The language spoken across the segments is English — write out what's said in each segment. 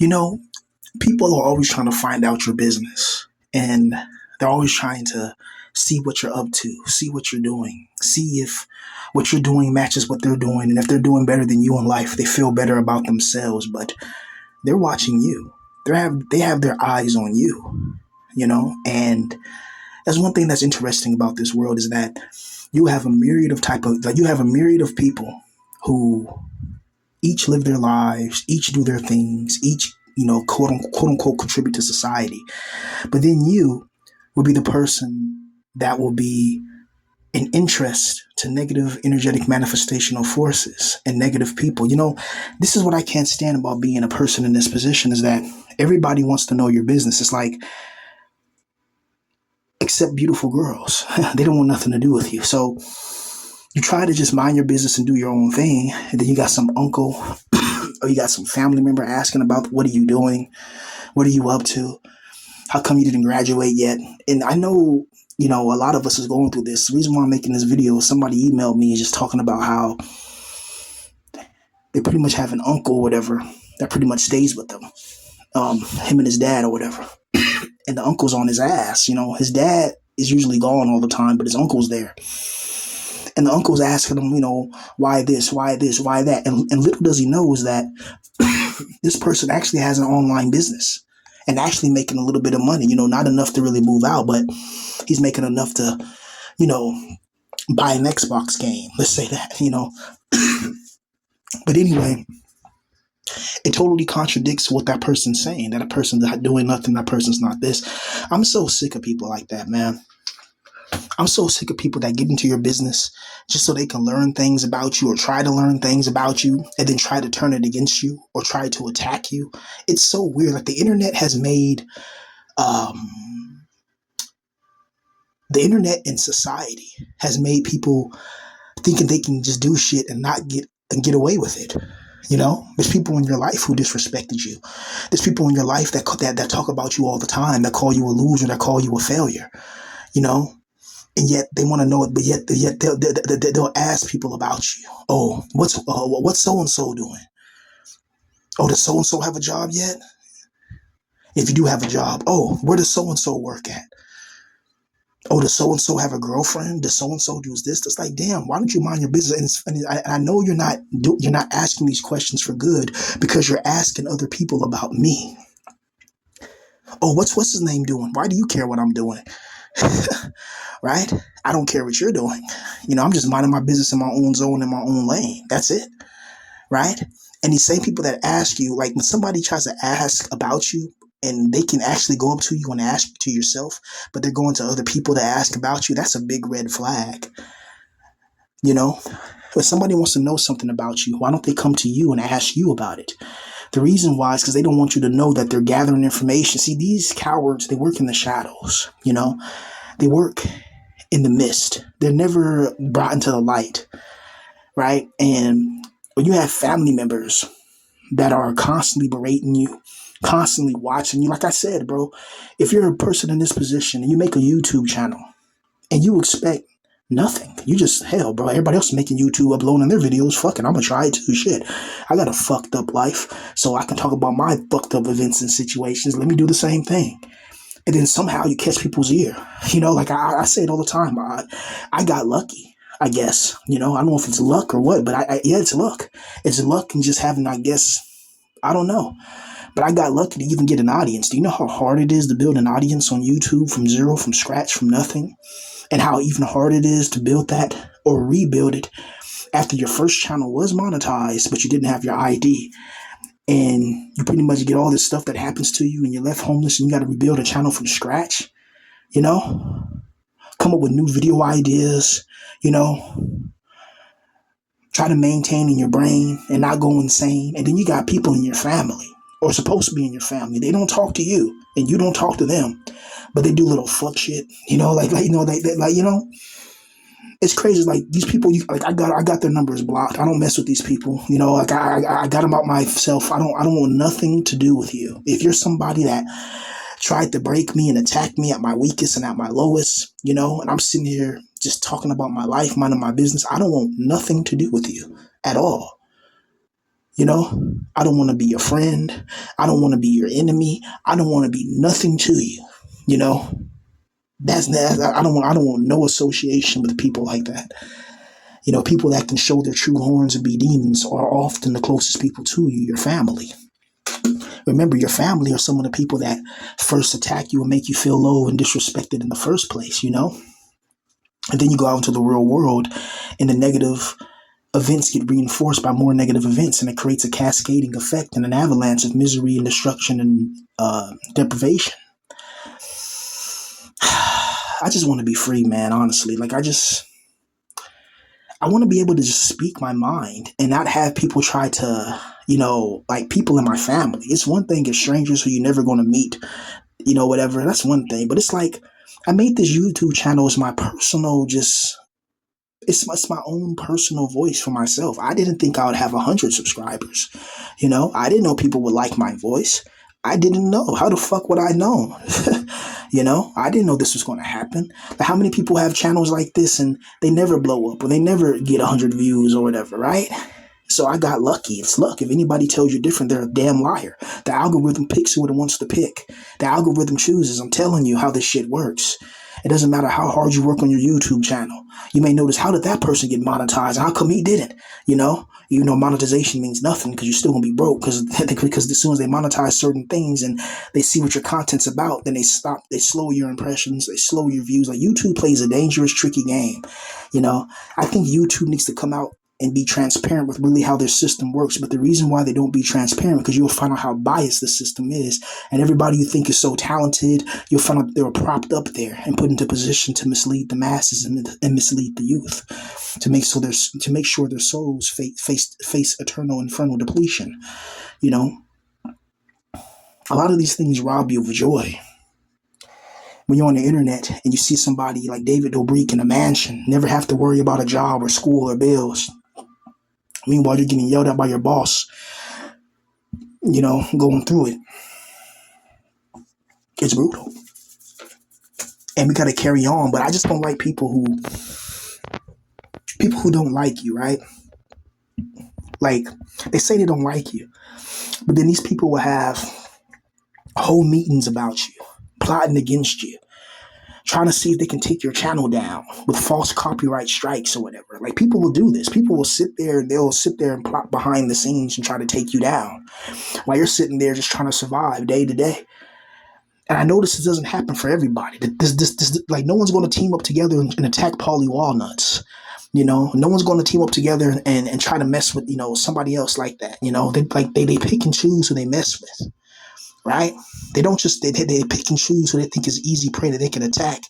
You know, people are always trying to find out your business, and they're always trying to see what you're up to, see what you're doing, see if what you're doing matches what they're doing. And if they're doing better than you in life, they feel better about themselves. But they're watching you. They have their eyes on you, and that's one thing that's interesting about this world is that you have a myriad of people who each live their lives, each do their things, each, quote unquote, contribute to society. But then you will be the person that will be an interest to negative energetic manifestational forces and negative people. This is what I can't stand about being a person in this position is that everybody wants to know your business. It's like, except beautiful girls. They don't want nothing to do with you. So you try to just mind your business and do your own thing. And then you got some uncle or you got some family member asking about what are you doing? What are you up to? How come you didn't graduate yet? And I know, a lot of us is going through this. The reason why I'm making this video is somebody emailed me just talking about how they pretty much have an uncle or whatever that pretty much stays with them. Him and his dad or whatever. And the uncle's on his ass. His dad is usually gone all the time, but his uncle's there. And the uncle's asking him, why this, why that? And little does he know is that this person actually has an online business and actually making a little bit of money, not enough to really move out, but he's making enough to, buy an Xbox game. Let's say that, But anyway, it totally contradicts what that person's saying, that a person's not doing nothing, that person's not this. I'm so sick of people like that, man. I'm so sick of people that get into your business just so they can learn things about you or try to learn things about you and then try to turn it against you or try to attack you. It's so weird. Like the internet in society has made people thinking they can just do shit and not get away with it. There's people in your life who disrespected you. There's people in your life that talk about you all the time, that call you a loser, that call you a failure, and yet they want to know it, but yet they'll ask people about you. Oh, what's so-and-so doing? Oh, does so-and-so have a job yet? If you do have a job, oh, where does so-and-so work at? Oh, does so-and-so have a girlfriend? Does so-and-so do this? It's like, damn, why don't you mind your business? And I know you're not asking these questions for good because you're asking other people about me. Oh, what's his name doing? Why do you care what I'm doing? Right? I don't care what you're doing. I'm just minding my business in my own zone, in my own lane. That's it. Right? And these same people that ask you, like when somebody tries to ask about you, and they can actually go up to you and ask you to yourself, but they're going to other people to ask about you, that's a big red flag. If somebody wants to know something about you, why don't they come to you and ask you about it? The reason why is because they don't want you to know that they're gathering information. See, these cowards, they work in the shadows, they work in the mist. They're never brought into the light, right? And when you have family members that are constantly berating you, constantly watching you. Like I said, bro, if you're a person in this position and you make a YouTube channel and you expect nothing, you just, hell, bro, everybody else is making YouTube, uploading their videos. Fuck it, I'm gonna try it too. Shit, I got a fucked up life, so I can talk about my fucked up events and situations. Let me do the same thing. And then somehow you catch people's ear. Like I say it all the time. I got lucky, I guess. I don't know if it's luck or what, but yeah, it's luck. It's luck and just having, I guess, I don't know. But I got lucky to even get an audience. Do you know how hard it is to build an audience on YouTube from zero, from scratch, from nothing? And how even hard it is to build that or rebuild it after your first channel was monetized, but you didn't have your ID. And you pretty much get all this stuff that happens to you and you're left homeless and you got to rebuild a channel from scratch, come up with new video ideas, try to maintain in your brain and not go insane. And then you got people in your family or supposed to be in your family. They don't talk to you and you don't talk to them, but they do little fuck shit, it's crazy. Like these people, I got their numbers blocked. I don't mess with these people. I got them out myself. I don't want nothing to do with you. If you're somebody that tried to break me and attack me at my weakest and at my lowest, and I'm sitting here just talking about my life, minding my business, I don't want nothing to do with you at all. I don't want to be your friend. I don't want to be your enemy. I don't want to be nothing to you. You know, I don't want no association with people like that. People that can show their true horns and be demons are often the closest people to you, your family. Remember, your family are some of the people that first attack you and make you feel low and disrespected in the first place. And then you go out into the real world and the negative events get reinforced by more negative events, and it creates a cascading effect and an avalanche of misery and destruction and deprivation. I just want to be free, man, honestly. I want to be able to just speak my mind and not have people try to, like people in my family. It's one thing if strangers who you're never going to meet, whatever, that's one thing. But it's like I made this YouTube channel as my personal, it's my own personal voice for myself. I didn't think I would have 100 subscribers. I didn't know people would like my voice. I didn't know. How the fuck would I know? I didn't know this was going to happen. Like, how many people have channels like this and they never blow up or they never get 100 views or whatever, right? So I got lucky. It's luck. If anybody tells you different, they're a damn liar. The algorithm picks who it wants to pick. The algorithm chooses. I'm telling you how this shit works. It doesn't matter how hard you work on your YouTube channel. You may notice, how did that person get monetized? How come he didn't? Monetization means nothing because you're still going to be broke because as soon as they monetize certain things and they see what your content's about, then they slow your impressions, they slow your views. Like, YouTube plays a dangerous, tricky game. I think YouTube needs to come out and be transparent with really how their system works. But the reason why they don't be transparent, because you'll find out how biased the system is. And everybody you think is so talented, you'll find out they were propped up there and put into position to mislead the masses and mislead the youth, to make sure their souls face eternal infernal depletion. A lot of these things rob you of joy. When you're on the internet and you see somebody like David Dobrik in a mansion, never have to worry about a job or school or bills. Meanwhile, you're getting yelled at by your boss, going through it. It's brutal. And we got to carry on. But I just don't like people who don't like you, right? Like, they say they don't like you, but then these people will have whole meetings about you, plotting against you, trying to see if they can take your channel down with false copyright strikes or whatever. Like, people will do this. People will sit there and plot behind the scenes and try to take you down while you're sitting there just trying to survive day to day. And I notice this doesn't happen for everybody. Like, no one's going to team up together and attack Paulie Walnuts. No one's going to team up together and try to mess with, somebody else like that. They pick and choose who they mess with. Right? They don't just, they pick and choose who they think is easy prey that they can attack.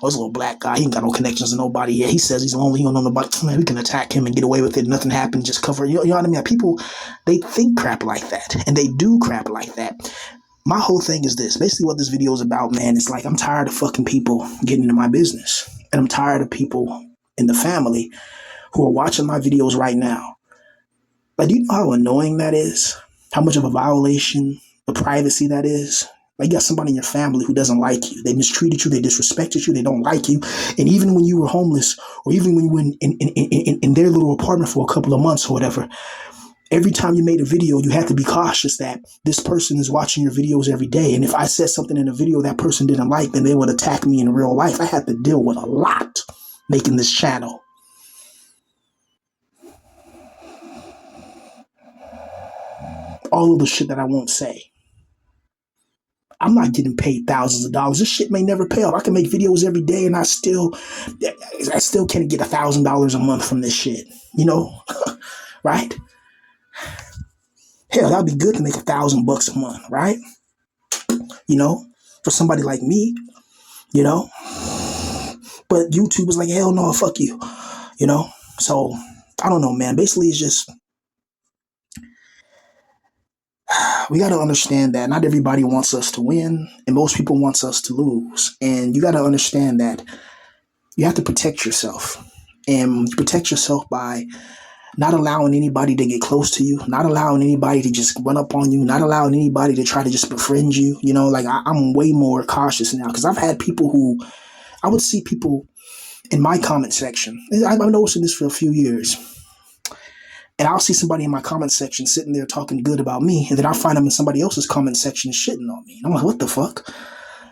Oh, this little black guy, he ain't got no connections to nobody. Yeah, he says he's lonely, he don't know nobody. Man, we can attack him and get away with it. Nothing happened, just cover it. You know what I mean? People, they think crap like that, and they do crap like that. My whole thing is this. Basically what this video is about, man, it's like I'm tired of fucking people getting into my business. And I'm tired of people in the family who are watching my videos right now. Like, do you know how annoying that is? How much of a violation of privacy that is? Like, you got somebody in your family who doesn't like you. They mistreated you. They disrespected you. They don't like you. And even when you were homeless, or even when you were in their little apartment for a couple of months or whatever, every time you made a video, you had to be cautious that this person is watching your videos every day. And if I said something in a video that person didn't like, then they would attack me in real life. I had to deal with a lot making this channel. All of the shit that I won't say. I'm not getting paid thousands of dollars. This shit may never pay off. I can make videos every day and I still can't get $1,000 a month from this shit. Right? Hell, that'd be good to make $1,000 a month, right? For somebody like me, But YouTube was like, hell no, fuck you, So I don't know, man. Basically, it's just, we got to understand that not everybody wants us to win, and most people wants us to lose. And you got to understand that you have to protect yourself. And you protect yourself by not allowing anybody to get close to you, not allowing anybody to just run up on you, not allowing anybody to try to just befriend you. I'm way more cautious now because I've had people who, I would see people in my comment section. I've been noticing this for a few years. And I'll see somebody in my comment section sitting there talking good about me, and then I'll find them in somebody else's comment section shitting on me. And I'm like, what the fuck?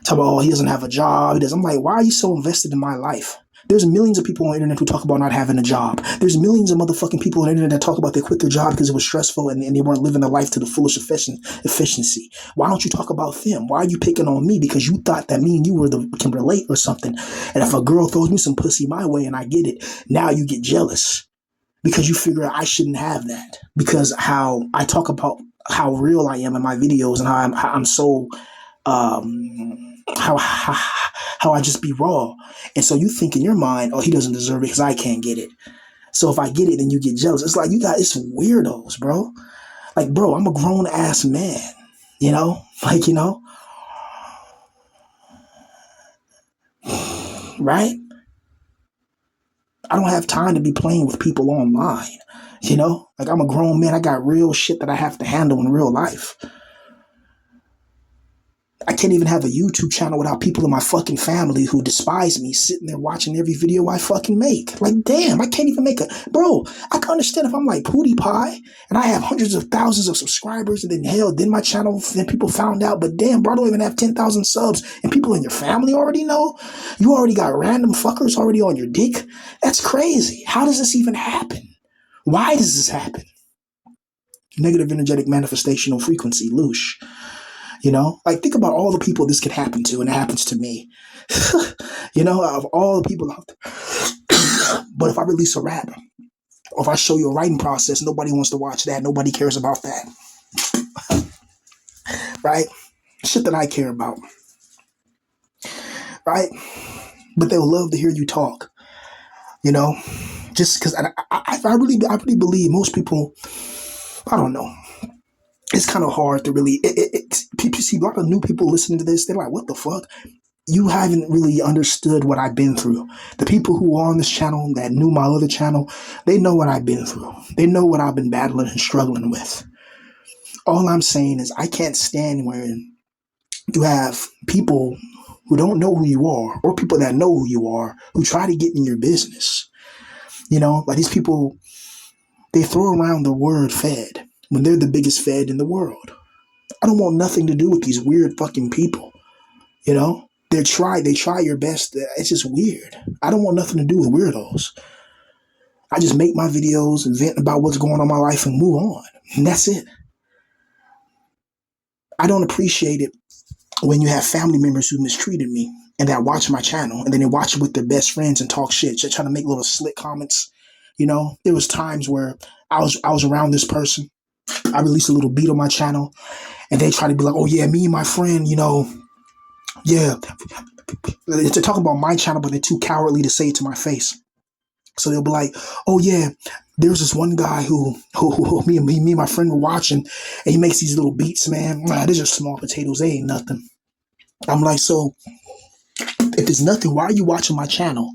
Talk about, oh, he doesn't have a job. He does. I'm like, why are you so invested in my life? There's millions of people on the internet who talk about not having a job. There's millions of motherfucking people on the internet that talk about they quit their job because it was stressful and they weren't living their life to the fullest efficiency. Why don't you talk about them? Why are you picking on me? Because you thought that me and you can relate or something. And if a girl throws me some pussy my way and I get it, now you get jealous because you figure out I shouldn't have that. Because how I talk about how real I am in my videos and how I'm so how I just be raw. And so you think in your mind, oh, he doesn't deserve it because I can't get it. So if I get it, then you get jealous. It's like it's weirdos, bro. Like, bro, I'm a grown ass man, you know? Like, right? I don't have time to be playing with people online, Like, I'm a grown man. I got real shit that I have to handle in real life. I can't even have a YouTube channel without people in my fucking family who despise me sitting there watching every video I fucking make. Like, damn, I can't even bro, I can understand if I'm like Pootie Pie and I have hundreds of thousands of subscribers and then my channel, then people found out, but damn, bro, I don't even have 10,000 subs and people in your family already know? You already got random fuckers already on your dick? That's crazy. How does this even happen? Why does this happen? Negative energetic manifestational frequency, loosh. Like, think about all the people this could happen to, and it happens to me. Of all the people out there. But if I release a rap, or if I show you a writing process, nobody wants to watch that. Nobody cares about that. Right? Shit that I care about. Right? But they'll love to hear you talk. Just because I really believe most people, I don't know. It's kind of hard to really, people see a lot of new people listening to this. They're like, what the fuck? You haven't really understood what I've been through. The people who are on this channel that knew my other channel, they know what I've been through. They know what I've been battling and struggling with. All I'm saying is I can't stand where you have people who don't know who you are, or people that know who you are, who try to get in your business. Like these people, they throw around the word fed when they're the biggest fed in the world. I don't want nothing to do with these weird fucking people. They try your best. It's just weird. I don't want nothing to do with weirdos. I just make my videos and vent about what's going on in my life and move on. And that's it. I don't appreciate it when you have family members who mistreated me and that watch my channel and then they watch it with their best friends and talk shit, just trying to make little slick comments. There was times where I was around this person. I released a little beat on my channel and they try to be like, oh yeah, me and my friend, yeah. They're talking about my channel, but they're too cowardly to say it to my face. So they'll be like, oh yeah, there's this one guy who me and my friend were watching, and he makes these little beats, man. They're just small potatoes. They ain't nothing. I'm like, so if there's nothing, why are you watching my channel?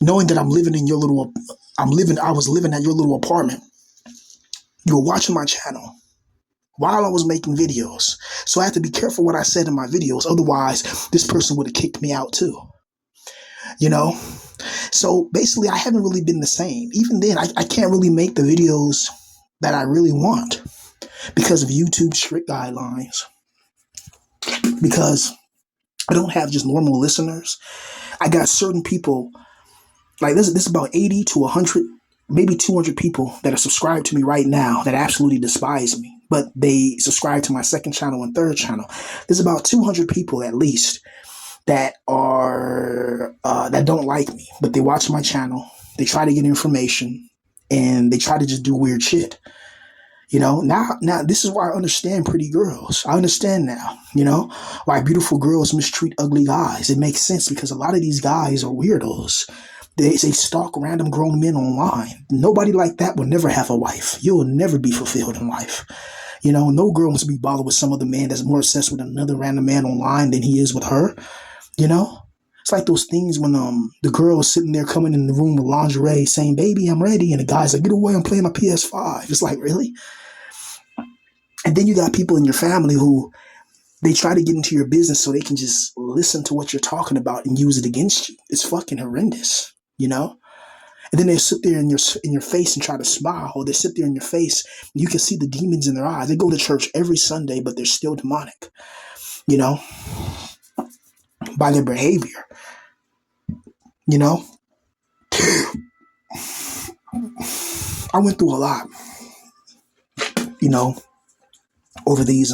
Knowing that I was living at your little apartment. You were watching my channel while I was making videos. So I have to be careful what I said in my videos. Otherwise, this person would have kicked me out too. So basically, I haven't really been the same. Even then, I can't really make the videos that I really want because of YouTube's strict guidelines. Because I don't have just normal listeners. I got certain people, like this is about 80 to 100, maybe 200 people that are subscribed to me right now that absolutely despise me. But they subscribe to my second channel and third channel. There's about 200 people at least that are that don't like me, but they watch my channel. They try to get information, and they try to just do weird shit. Now this is why I understand pretty girls. I understand now, why beautiful girls mistreat ugly guys. It makes sense because a lot of these guys are weirdos. They stalk random grown men online. Nobody like that will never have a wife. You'll never be fulfilled in life. No girl wants to be bothered with some other man that's more obsessed with another random man online than he is with her. It's like those things when the girl is sitting there coming in the room with lingerie saying, baby, I'm ready. And the guy's like, get away, I'm playing my PS5. It's like, really? And then you got people in your family who they try to get into your business so they can just listen to what you're talking about and use it against you. It's fucking horrendous, And then they sit there in your face and try to smile, or they sit there in your face. And you can see the demons in their eyes. They go to church every Sunday, but they're still demonic, you know, by their behavior, you know. I went through a lot, you know, over these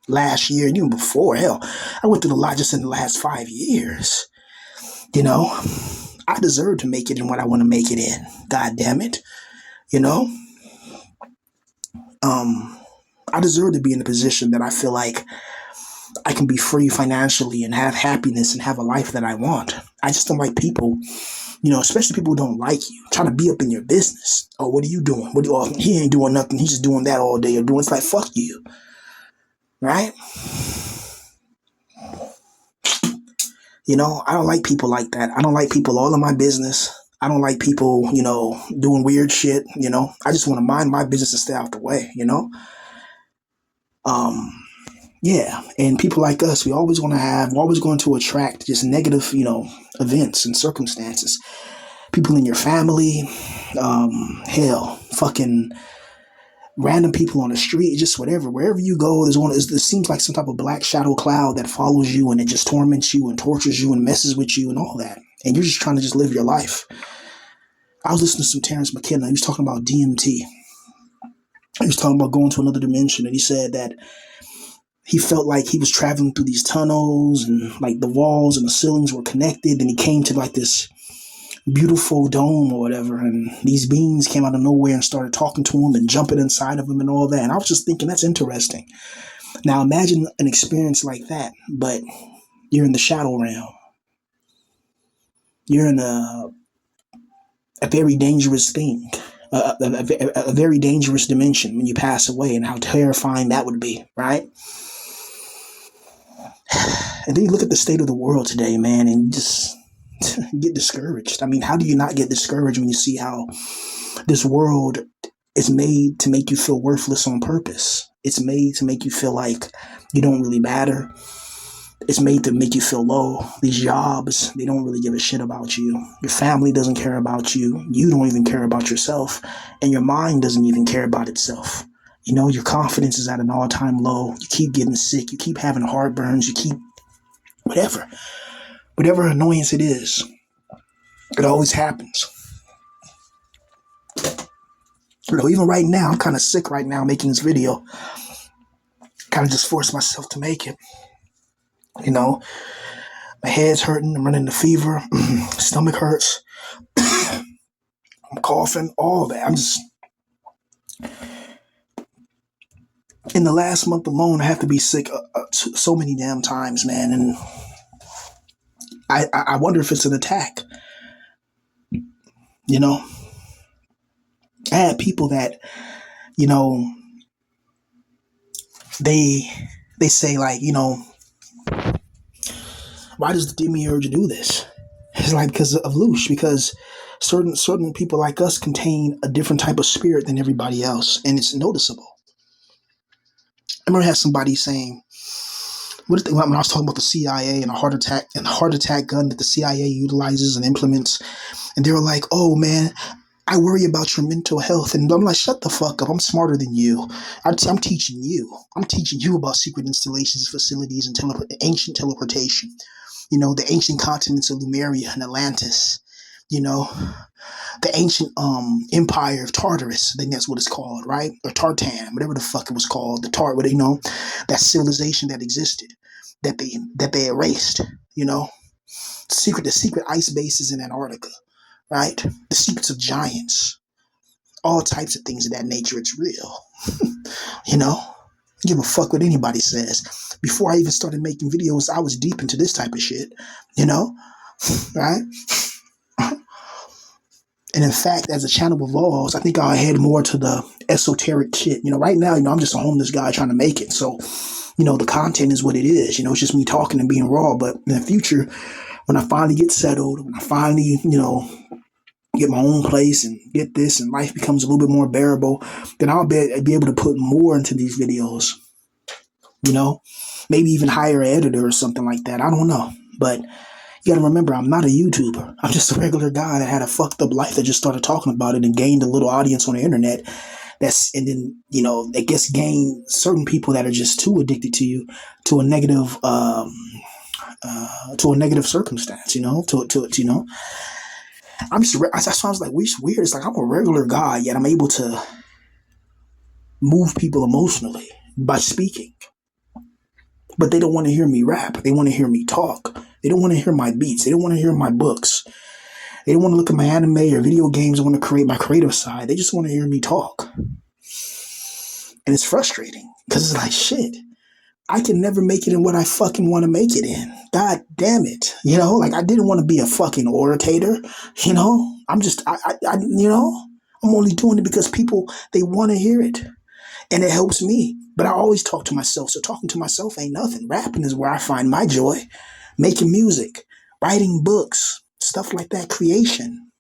last year, and even before. Hell, I went through a lot just in the last 5 years. You know, I deserve to make it in what I want to make it in. God damn it, you know. I deserve to be in a position that I feel like I can be free financially and have happiness and have a life that I want. I just don't like people, especially people who don't like you, trying to be up in your business. Oh, what are you doing? He ain't doing nothing. He's just doing that all day or doing. It's like, fuck you, right? I don't like people like that. I don't like people all in my business. I don't like people, doing weird shit. I just want to mind my business and stay out the way. Um, yeah, and people like us, we're always going to attract just negative, events and circumstances. People in your family, hell, fucking random people on the street, just whatever. Wherever you go, it seems like some type of black shadow cloud that follows you and it just torments you and tortures you and messes with you and all that. And you're just trying to just live your life. I was listening to some Terrence McKenna. He was talking about DMT. He was talking about going to another dimension, and he said that he felt like he was traveling through these tunnels and like the walls and the ceilings were connected, and he came to like this beautiful dome or whatever, and these beings came out of nowhere and started talking to him and jumping inside of him and all that. And I was just thinking, that's interesting. Now imagine an experience like that, but you're in the shadow realm. You're in a very dangerous thing, a very dangerous dimension when you pass away, and how terrifying that would be, right? And then you look at the state of the world today, man, and you just get discouraged. I mean, how do you not get discouraged when you see how this world is made to make you feel worthless on purpose? It's made to make you feel like you don't really matter. It's made to make you feel low. These jobs, they don't really give a shit about you. Your family doesn't care about you. You don't even care about yourself. And your mind doesn't even care about itself. Your confidence is at an all-time low. You keep getting sick. You keep having heartburns. You keep whatever annoyance it is. It always happens. Even right now, I'm kind of sick right now making this video. Kind of just forced myself to make it. My head's hurting. I'm running the fever. Stomach hurts. I'm coughing. All that. I'm just... In the last month alone, I have to be sick so many damn times, man. And I wonder if it's an attack. I had people that, they say like, why does the demiurge do this? It's like because of Loosh, because certain people like us contain a different type of spirit than everybody else, and it's noticeable. I remember I had somebody saying, when I was talking about the CIA and a heart attack gun that the CIA utilizes and implements, and they were like, "Oh man, I worry about your mental health." And I'm like, shut the fuck up. I'm smarter than you. I'm teaching you. I'm teaching you about secret installations, facilities, and ancient teleportation. The ancient continents of Lemuria and Atlantis. The ancient empire of Tartarus. I think that's what it's called, right? Or Tartan, whatever the fuck it was called. That civilization that existed, that they erased. The secret ice bases in Antarctica. Right? The secrets of giants, all types of things of that nature. It's real. I give a fuck what anybody says. Before I even started making videos, I was deep into this type of shit, right? And in fact, as the channel evolves, I think I'll head more to the esoteric shit. Right now, I'm just a homeless guy trying to make it. So, the content is what it is. It's just me talking and being raw. But in the future, when I finally get settled, when I finally, get my own place and get this and life becomes a little bit more bearable, then I'll be able to put more into these videos, maybe even hire an editor or something like that. I don't know. But, You gotta remember, I'm not a YouTuber. I'm just a regular guy that had a fucked up life that just started talking about it and gained a little audience on the internet. And then, I guess gain certain people that are just too addicted to you to a negative circumstance, that's why I was like, weird. It's like I'm a regular guy, yet I'm able to move people emotionally by speaking. But they don't want to hear me rap. They want to hear me talk. They don't want to hear my beats. They don't want to hear my books. They don't want to look at my anime or video games. They want to create my creative side. They just want to hear me talk. And it's frustrating because it's like, shit, I can never make it in what I fucking want to make it in. God damn it. Like I didn't want to be a fucking orator, I'm just, I'm only doing it because people, they want to hear it. And it helps me. But I always talk to myself. So talking to myself ain't nothing. Rapping is where I find my joy. Making music, writing books, stuff like that, creation.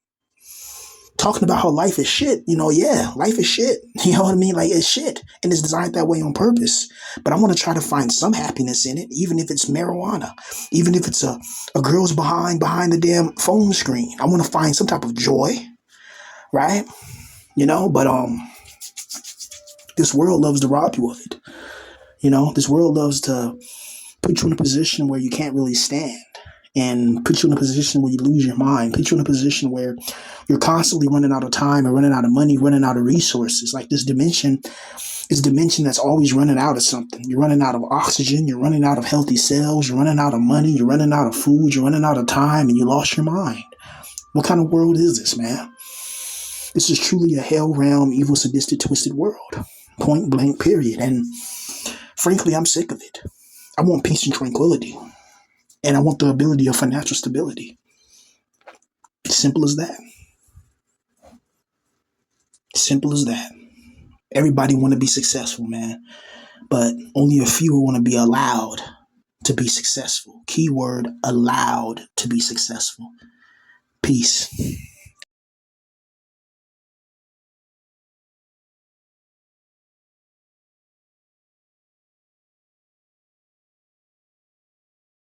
Talking about how life is shit. Yeah, life is shit. You know what I mean? Like it's shit. And it's designed that way on purpose. But I want to try to find some happiness in it, even if it's marijuana, even if it's a girl's behind the damn phone screen. I want to find some type of joy, right? But this world loves to rob you of it. This world loves to put you in a position where you can't really stand and put you in a position where you lose your mind, put you in a position where you're constantly running out of time and running out of money, running out of resources. Like this dimension is a dimension that's always running out of something. You're running out of oxygen. You're running out of healthy cells. You're running out of money. You're running out of food. You're running out of time and you lost your mind. What kind of world is this, man? This is truly a hell realm, evil, sadistic, twisted world. Point blank, period. And frankly, I'm sick of it. I want peace and tranquility. And I want the ability of financial stability. Simple as that. Simple as that. Everybody want to be successful, man. But only a few want to be allowed to be successful. Keyword, allowed to be successful. Peace.